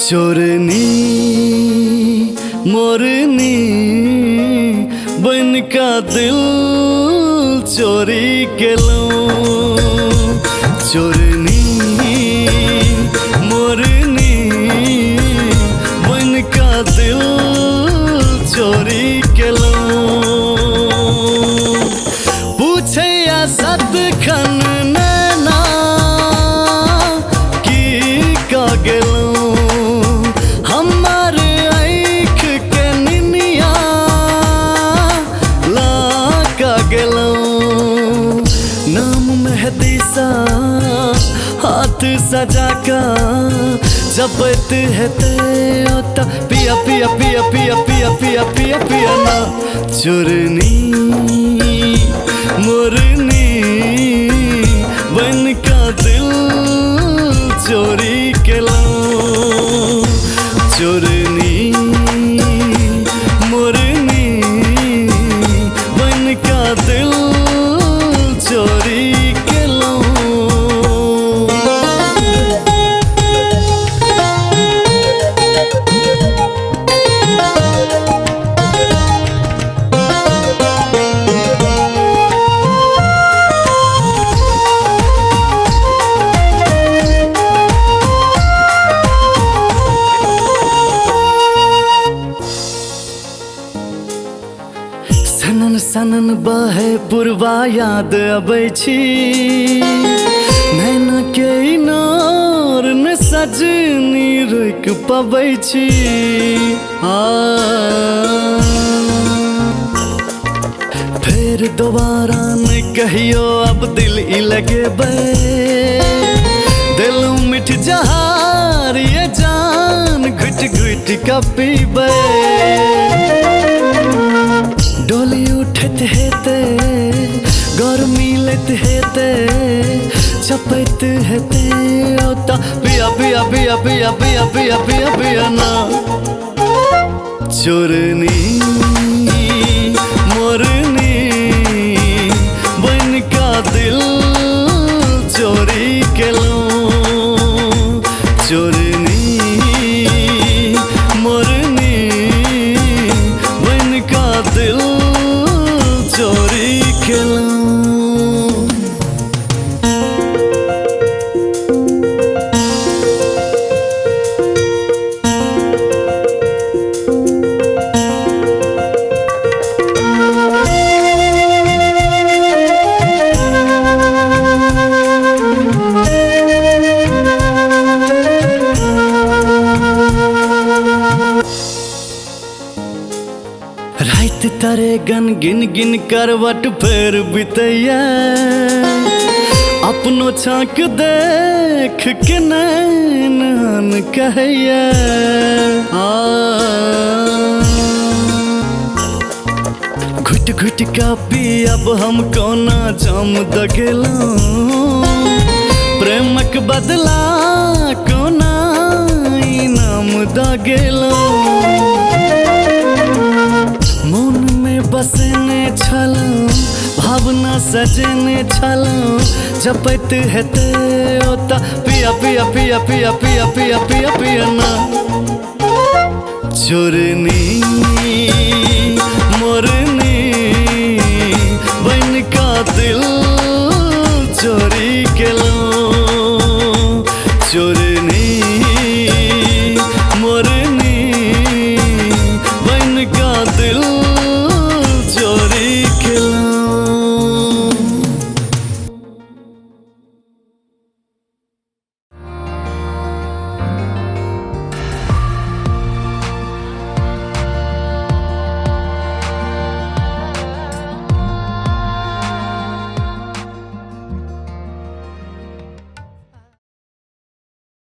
चोरनी मोरनी बन का दिल चोरी के लो। चोरनी मोरनी बन का दिल चोरी के लो। पूछे या सत खन नैना की का गेलो। नाम मेहदी सा हाथ सजा का जपत है ते ओता पिया पिया पिया पिया पिया पिया पिया पिया ना। चोरनी मोरनी बन का दिल चोरी के लो। चोरनी मोरनी बन का दिल चोरी के लो। सनन सनन बहे पुरवा याद अबै छी। नैना के इनार न सजनी रुक पबै छी। फिर दोबारा न कहियो अब दिल ई लगेबै। दिल मिठ जहार ये जान घुट घुट का पीबै। डोली उठत हेते गर्मी लेत हेते चपत हेते ओता पिया पिया पिया पिया पिया पिया पिया पिया ना। चोरनी मोरनी बन का दिल चोरी के लो। चोरनी मोरनी बन का दिल चोरी के लो। रात तारे गन गिन गिन करवट फेर बितैया। अपनो छाक देख के नैन कहैया। घुट घुट का पी अब हम कोना जाम दगेलो। प्रेमक बदला कोना इनाम दगेलो। मन में बसने छलो भावना सजने छलो जपत हेते ओता पिया पिया पिया पिया पिया पिया पिया पिया ना। चोरनी मोरनी बन का दिल